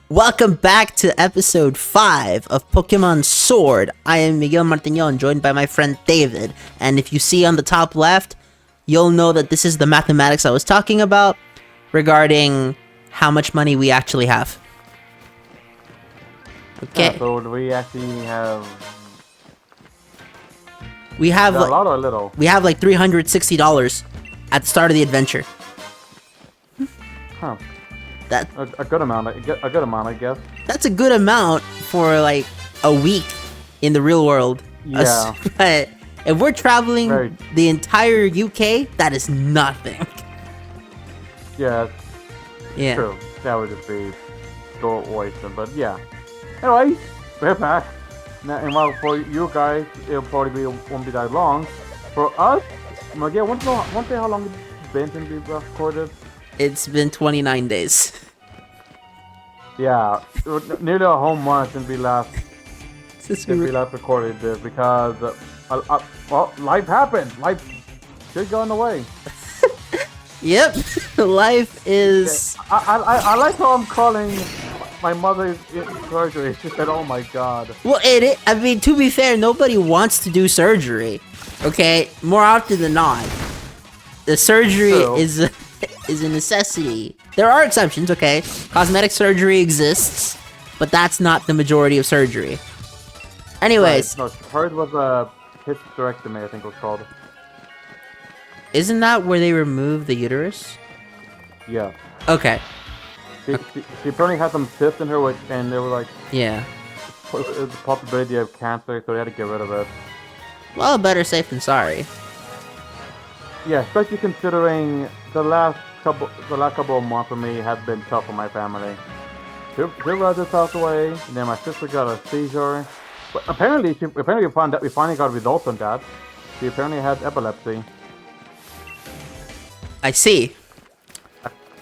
Welcome back to episode 5 of Pokemon Sword. I am Miguel Martiñon, joined by my friend David. And if you see on the top left, you'll know that this is the mathematics I was talking about regarding how much money we actually have. Okay. Yeah, so do we actually have... We have a lot or a little? We have like $360 at the start of the adventure. Huh. That a good amount, I guess. That's a good amount for like a week in the real world. Yeah. But if we're traveling the entire UK, that is nothing. Yeah. Yeah. True. That would just be so wasted, but yeah. Anyway, we're back. Now, and while for you guys, it'll probably won't be that long. For us, Miguel, want to say how long it's been since we recorded? It's been 29 days. Yeah, nearly a whole month since we last recorded this because well, life happened. Life should go on the way. Yep, life is. I like how I'm calling my mother's surgery. She said, "Oh my god." Well, I mean, to be fair, nobody wants to do surgery. Okay, more often than not, the surgery is a necessity. There are exceptions, okay? Cosmetic surgery exists, but that's not the majority of surgery. Anyways. Right. No, hers was a hysterectomy, I think it was called. Isn't that where they remove the uterus? Yeah. Okay. She apparently had some cysts in her, and they were like... Yeah. It was a possibility of cancer, so they had to get rid of it. Well, better safe than sorry. Yeah, especially considering the last couple of months for me have been tough for my family. Two relatives passed away, and then my sister got a seizure. But apparently we finally got results on that. She apparently had epilepsy. I see.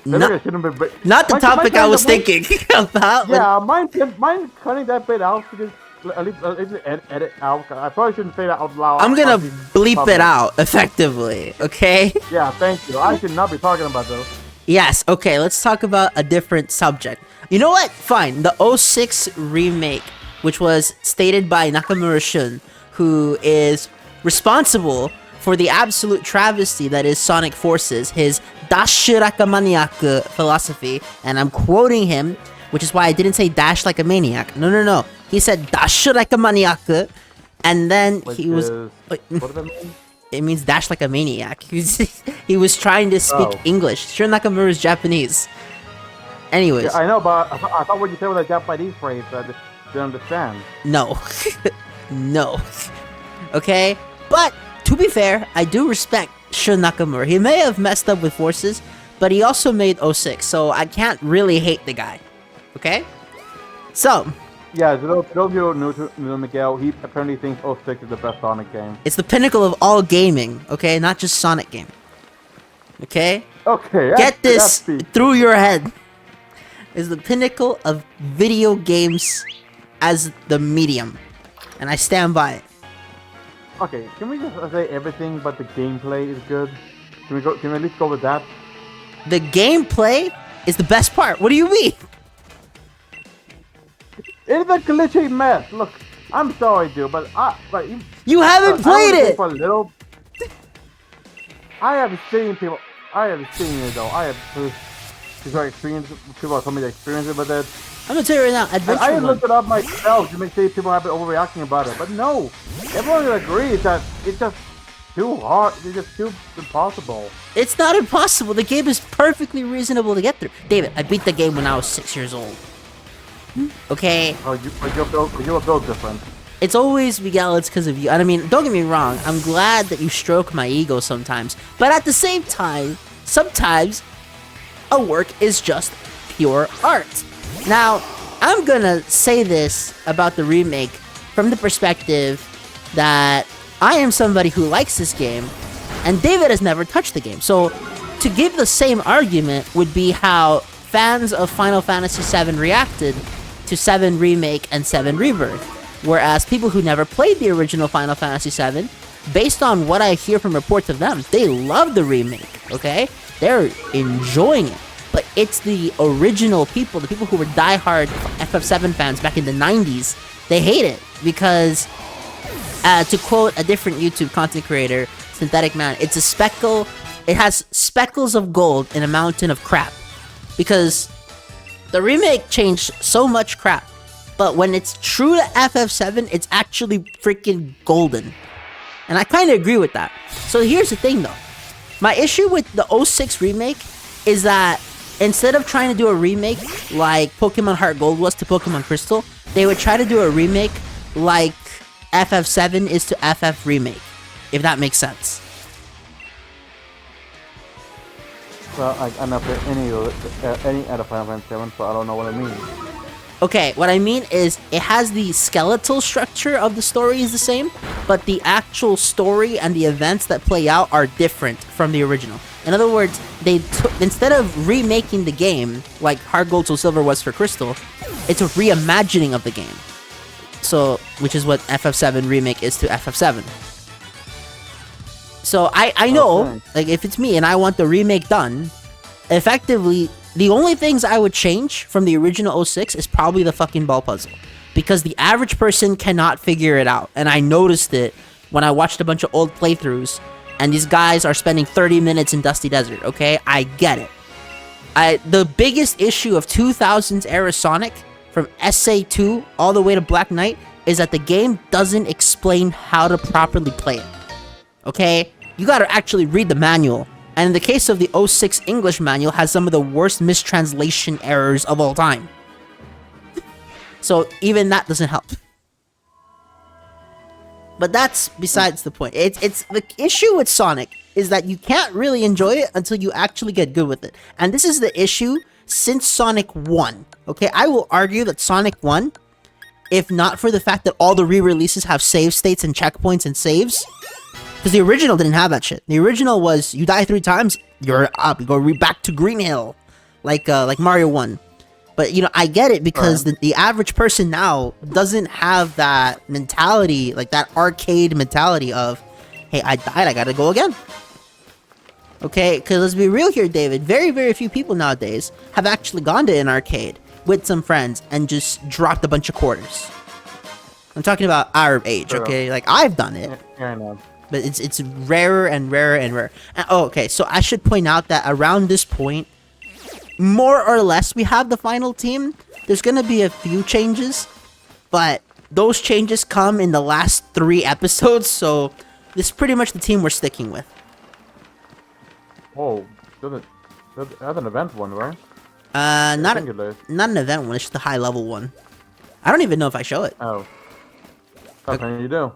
Not the my topic I was thinking about. Yeah, mine cutting that bit out because at least edit out. I probably shouldn't say that out loud. I'm gonna bleep it out effectively, okay? Yeah, thank you. I should not be talking about those. Yes, okay, let's talk about a different subject. You know what? Fine. The 06 remake, which was stated by Nakamura Shun, who is responsible for the absolute travesty that is Sonic Forces, his Dash like a maniac philosophy, and I'm quoting him, which is why I didn't say dash like a maniac. No. He said dash like a maniac, and then he was... What does that mean? It means dash like a maniac. He was trying to speak English. Sure, Nakamura is Japanese. Anyways. Yeah, I know, but I thought what you said was a Japanese phrase that I didn't understand. No. No. Okay? But, to be fair, I do respect Shun Nakamura. He may have messed up with Forces, but he also made 06, so I can't really hate the guy. Okay? So... Yeah, those of you new to Miguel, he apparently thinks 06 is the best Sonic game. It's the pinnacle of all gaming, okay? Not just Sonic game. Okay? Okay. Get this through your head. It's the pinnacle of video games as the medium. And I stand by it. Okay, can we just say everything but the gameplay is good? Can we at least go with that? The gameplay is the best part. What do you mean? It's a glitchy mess. Look, I'm sorry, dude, but you haven't played it. For a little. I have seen it though. I have people have told me to experience it, but that. I'm gonna tell you right now, Adventure I looked it up myself to make sure people have been overreacting about it, but no, everyone agrees that it's just too hard. It's just too impossible. It's not impossible. The game is perfectly reasonable to get through. David, I beat the game when I was 6 years old. Okay. Oh, you're built different. It's always, Miguel, it's because of you. And I mean, don't get me wrong, I'm glad that you stroke my ego sometimes. But at the same time, sometimes a work is just pure art. Now, I'm gonna say this about the remake from the perspective that I am somebody who likes this game, and David has never touched the game. So, to give the same argument would be how fans of Final Fantasy VII reacted to 7 Remake and 7 Rebirth, whereas people who never played the original Final Fantasy VII, based on what I hear from reports of them, they love the remake, okay? They're enjoying it. but it's the original people, the people who were diehard FF7 fans back in the 90s. They hate it because, to quote a different YouTube content creator, Synthetic Man, it's a speckle. It has speckles of gold in a mountain of crap, because the remake changed so much crap, but when it's true to FF7, it's actually freaking golden. And I kind of agree with that. So here's the thing though. My issue with the 06 remake is that instead of trying to do a remake like Pokemon Heart Gold was to Pokemon Crystal, they would try to do a remake like FF7 is to FF Remake, if that makes sense. Well, I'm not playing any out of Final Fantasy 7, so I don't know what I mean. Okay, what I mean is it has the skeletal structure of the story is the same, but the actual story and the events that play out are different from the original. In other words, they instead of remaking the game like Heart Gold Soul Silver was for Crystal, it's a reimagining of the game. So, which is what FF7 Remake is to FF7. So I know, Okay. like if it's me and I want the remake done, effectively, the only things I would change from the original 06 is probably the fucking ball puzzle. Because the average person cannot figure it out. And I noticed it when I watched a bunch of old playthroughs, and these guys are spending 30 minutes in Dusty Desert, okay? I get it. The biggest issue of 2000s era Sonic, from SA2 all the way to Black Knight, is that the game doesn't explain how to properly play it. Okay? You gotta actually read the manual. And in the case of the 06 English manual, has some of the worst mistranslation errors of all time. So even that doesn't help. But that's besides the point. It's the issue with Sonic is that you can't really enjoy it until you actually get good with it. And this is the issue since Sonic 1. Okay, I will argue that Sonic 1, if not for the fact that all the re-releases have save states and checkpoints and saves, because the original didn't have that shit. The original was, you die 3 times, you're up. You go back to Green Hill. Like Mario 1. But, you know, I get it because the average person now doesn't have that mentality, like that arcade mentality of, hey, I died, I gotta go again. Okay, because let's be real here, David. Very, very few people nowadays have actually gone to an arcade with some friends and just dropped a bunch of quarters. I'm talking about our age, okay? Like, I've done it. Yeah, I know. But it's rarer and rarer and rarer. And, oh, okay, so I should point out that around this point, more or less, we have the final team. There's gonna be a few changes, but those changes come in the last 3 episodes, so this is pretty much the team we're sticking with. Oh, that's an event one, right? Not think it is. not an event one, it's just a high level one. I don't even know if I show it. Oh. What can you do?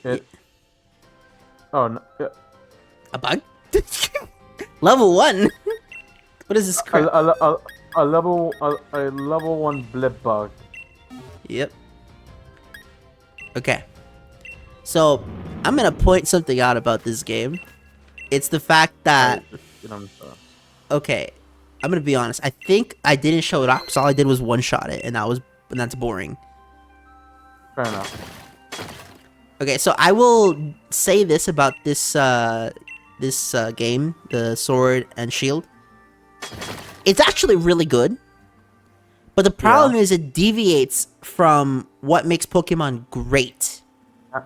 It. Oh, no. Yeah. A bug? Level 1? What is this crap? A level 1 blip bug. Yep. Okay. So, I'm gonna point something out about this game. It's the fact that... Okay, I'm gonna be honest. I think I didn't show it off because all I did was one-shot it, and that's boring. Fair enough. Okay, so I will say this about this game, the Sword and Shield. It's actually really good, but the problem is it deviates from what makes Pokemon great.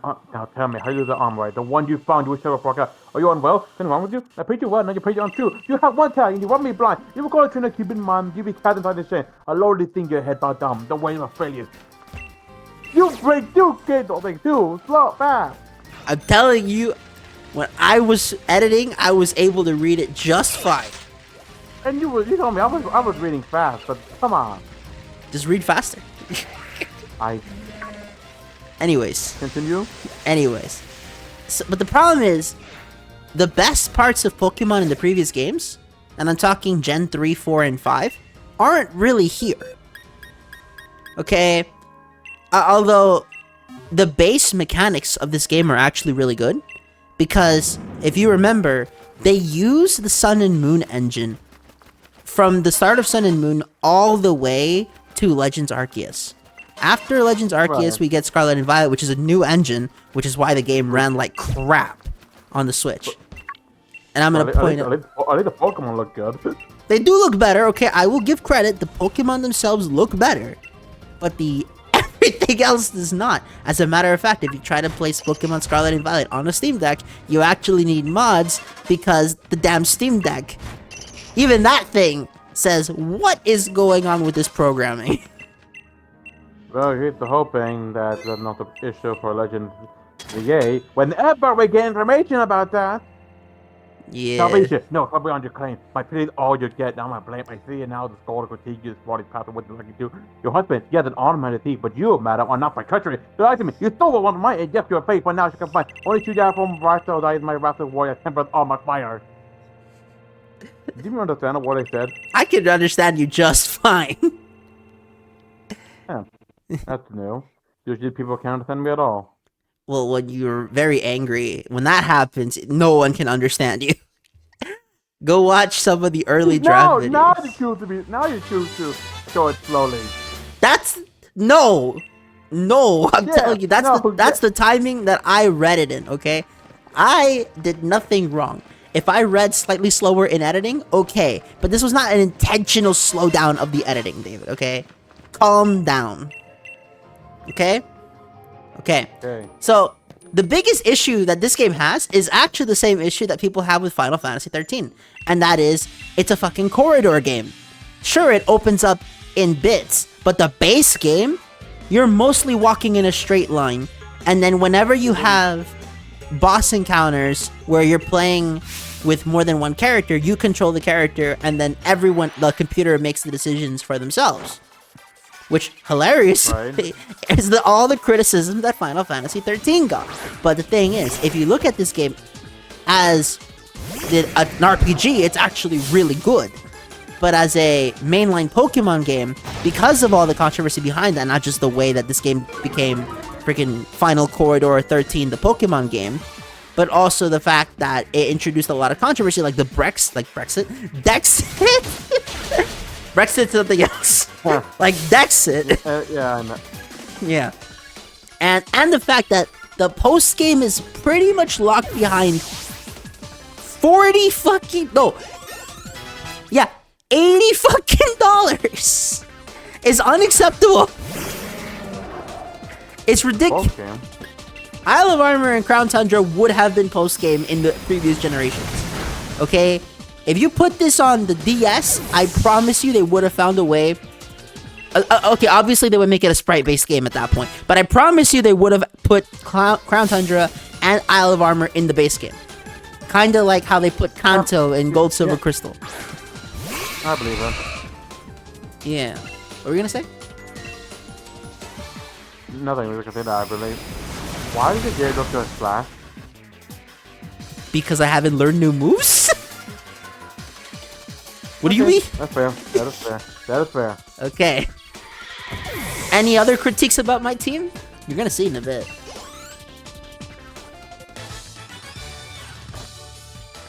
Now tell me, how you use the arm right? The one you found you were sure forgot. Are you unwell? Something wrong with you? I paid you well, now you paid you on 2. You have 1 tag and you want me blind. You were going to train a Cuban mom, give me cat inside the chain. I lowered the thing your head about dumb. Don't worry, I'm failure. You break 2 kids, don't think 2. Slow, fast. I'm telling you, when I was editing, I was able to read it just fine. And you told me I was reading fast, but come on. Just read faster. I Anyways. continue. So, but the problem is, the best parts of Pokemon in the previous games, and I'm talking Gen 3, 4, and 5, aren't really here. Okay? Although, the base mechanics of this game are actually really good, because, if you remember, they use the Sun and Moon engine from the start of Sun and Moon all the way to Legends Arceus. After Legends Arceus, we get Scarlet and Violet, which is a new engine, which is why the game ran like crap on the Switch. And I'm gonna point out. At least the Pokemon look good. They do look better, okay? I will give credit. The Pokemon themselves look better. But everything else does not. As a matter of fact, if you try to place Pokemon Scarlet and Violet on a Steam Deck, you actually need mods because the damn Steam Deck, even that thing, says, what is going on with this programming? Well, here's the hoping that that's not the issue for Legend VA. Whenever we get information about that. Yeah. Salvation. No, probably on your claim. My pity is all you get. Now my blame. I see it now. The scold critique you. This body path. What you do? Your husband, he has an ornamented thief, but you, madam, are not my country. You lied to me. You stole one of mine and left your face. But now she can find only two down from Barstow. That is my wrath of warrior. Tempered on my fire. Did you understand what I said? I can understand you just fine. Yeah, that's new. Usually people can't understand me at all. Well, when you're very angry, when that happens, no one can understand you. Go watch some of the early draft videos. Now you choose to show it slowly. That's no. I'm telling you, that's the timing that I read it in. Okay, I did nothing wrong. If I read slightly slower in editing, okay, but this was not an intentional slowdown of the editing, David. Okay, calm down. Okay. So the biggest issue that this game has is actually the same issue that people have with Final Fantasy 13, and that is it's a fucking corridor game. Sure, it opens up in bits, but the base game, you're mostly walking in a straight line, and then whenever you have boss encounters where you're playing with more than one character, you control the character, and then the computer makes the decisions for themselves. Which, hilariously, is all the criticism that Final Fantasy 13 got. But the thing is, if you look at this game as an RPG, it's actually really good. But as a mainline Pokemon game, because of all the controversy behind that, not just the way that this game became freaking Final Corridor 13, the Pokemon game, but also the fact that it introduced a lot of controversy, like Brexit. Brexit's something else. Like Dexit. Yeah, I know. Yeah. And the fact that the post game is pretty much locked behind 80 fucking dollars is unacceptable. It's ridiculous. Isle of Armor and Crown Tundra would have been post game in the previous generations. Okay? If you put this on the DS, I promise you they would have found a way. Okay, obviously they would make it a sprite-based game at that point, but I promise you they would have put Crown Tundra and Isle of Armor in the base game. Kinda like how they put Kanto in Gold, Silver, Crystal. I believe it. Yeah. What were you gonna say? Nothing, we were gonna say that, I believe. Why did the gear go to a splash? Because I haven't learned new moves? What do you mean? That's fair. That is fair. Okay. Any other critiques about my team? You're gonna see in a bit.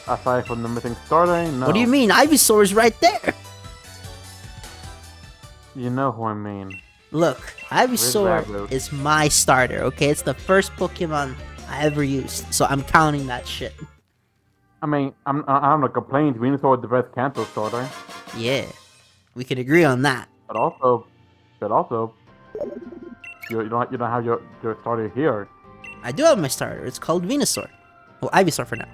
Aside from the missing starter, no. What do you mean? Ivysaur's right there. You know who I mean. Look, Ivysaur is my starter, okay? It's the first Pokemon I ever used, so I'm counting that shit. I mean, I'm not complaining. Venusaur is the best Kanto starter. Yeah, we can agree on that. But also, you don't have your starter here. I do have my starter. It's called Venusaur. Well, Ivysaur for now.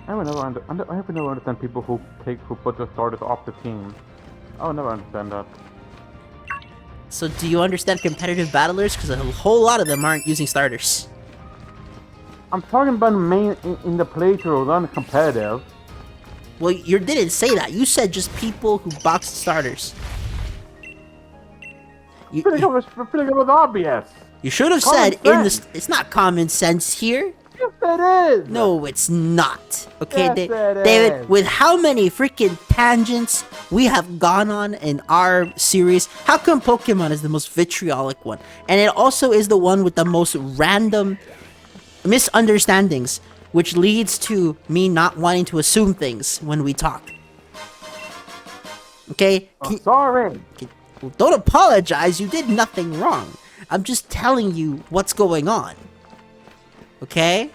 I would never understand people who put their starters off the team. I would never understand that. So, do you understand competitive battlers? Because a whole lot of them aren't using starters. I'm talking about main in the playthrough, not competitive. Well, you didn't say that. You said just people who box starters. Pretty good with obvious. You should have said in the. It's not common sense here. Yes, it is. No, it's not. Okay, yes, David. With how many freaking tangents we have gone on in our series, how come Pokemon is the most vitriolic one, and it also is the one with the most random misunderstandings, which leads to me not wanting to assume things when we talk. Okay? I'm sorry. Don't apologize. You did nothing wrong. I'm just telling you what's going on. Okay?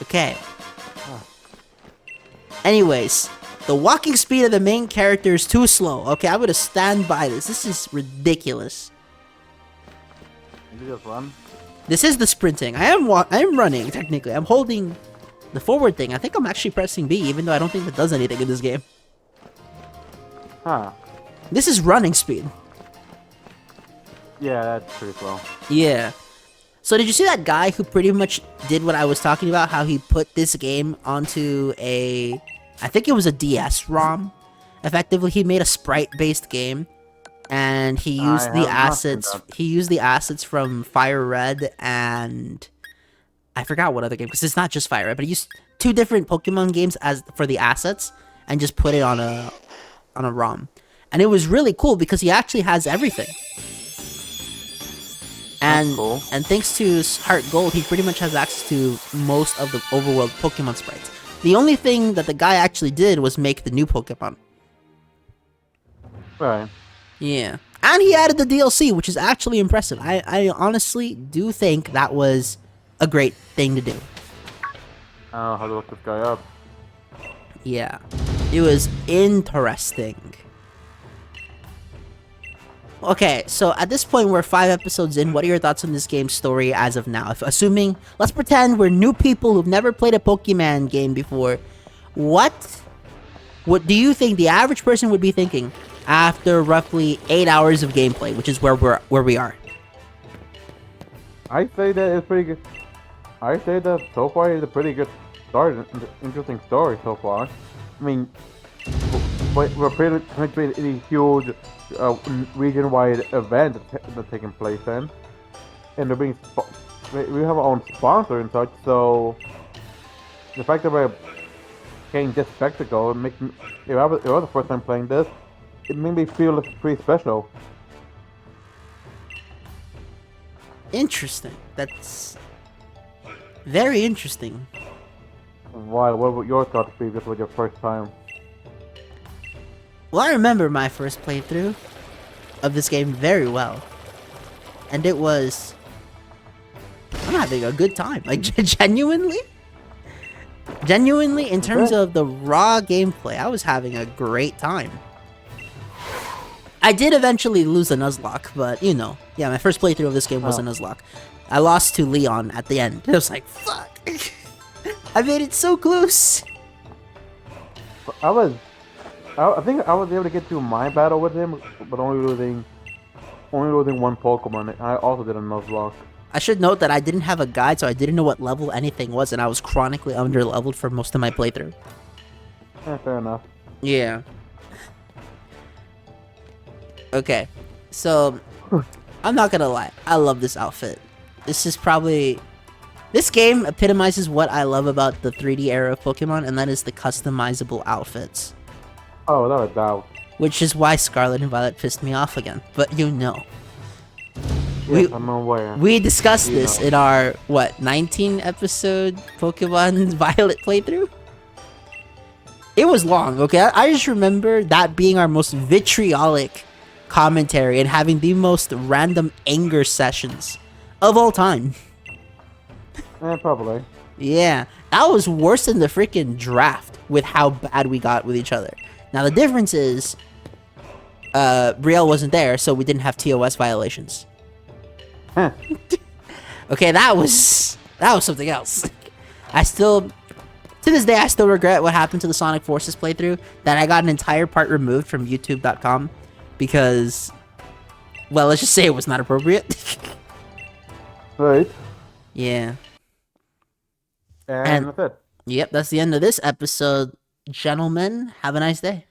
Okay. Anyways, the walking speed of the main character is too slow. Okay, I'm gonna stand by this. This is ridiculous. Did you just run? This is the sprinting. I am running, technically. I'm holding the forward thing. I think I'm actually pressing B, even though I don't think that does anything in this game. Huh. This is running speed. Yeah, that's pretty slow. Yeah. So did you see that guy who pretty much did what I was talking about? How he put this game onto I think it was a DS ROM. Effectively, he made a sprite-based game, and he used the assets. He used the assets from Fire Red and I forgot what other game, because it's not just Fire Red, but he used 2 different Pokemon games as for the assets and just put it on a ROM, and it was really cool because he actually has everything. And cool. And thanks to his Heart Gold, he pretty much has access to most of the overworld Pokemon sprites. The only thing that the guy actually did was make the new Pokemon. Right. Yeah. And he added the DLC, which is actually impressive. I honestly do think that was a great thing to do. I don't know how to look this guy up. Yeah. It was interesting. Okay, so at this point, we're 5 episodes in. What are your thoughts on this game's story as of now? Assuming, let's pretend we're new people who've never played a Pokemon game before. What do you think the average person would be thinking after roughly 8 hours of gameplay, which is where we are? I say that it's pretty good. I say that so far it's a pretty good start, interesting story so far. I mean, we're pretty much in a huge region-wide event that's taking place in, and they're being we have our own sponsor and such. So the fact that we're getting this spectacle, if I was the first time playing this, it made me feel pretty special. Interesting. That's very interesting. Why? What would your thoughts be if this was your first time? Well, I remember my first playthrough of this game very well. And it was... I'm having a good time. Like, genuinely? Genuinely, in terms of the raw gameplay, I was having a great time. I did eventually lose a Nuzlocke, but, you know. Yeah, my first playthrough of this game was a Nuzlocke. I lost to Leon at the end. I was like, fuck. I made it so close. I think I was able to get through my battle with him, but only losing one Pokemon. I also did a Nuzlocke. I should note that I didn't have a guide, so I didn't know what level anything was, and I was chronically under-leveled for most of my playthrough. Fair enough. Yeah. Okay, so I'm not gonna lie, I love this outfit. This game epitomizes what I love about the 3D era of Pokemon, and that is the customizable outfits. Oh, without a doubt. Which is why Scarlet and Violet pissed me off again, but you know. Yes, I'm aware. We discussed this in our, 19 episode Pokemon Violet playthrough? It was long, okay? I just remember that being our most vitriolic commentary and having the most random anger sessions of all time. Probably. Yeah, that was worse than the freaking draft with how bad we got with each other. Now the difference is, Brielle wasn't there, so we didn't have TOS violations. Okay, that was something else. To this day, I still regret what happened to the Sonic Forces playthrough, that I got an entire part removed from YouTube.com, because, well, let's just say it was not appropriate. Right. Yeah. And that's it. Yep, that's the end of this episode. Gentlemen, have a nice day.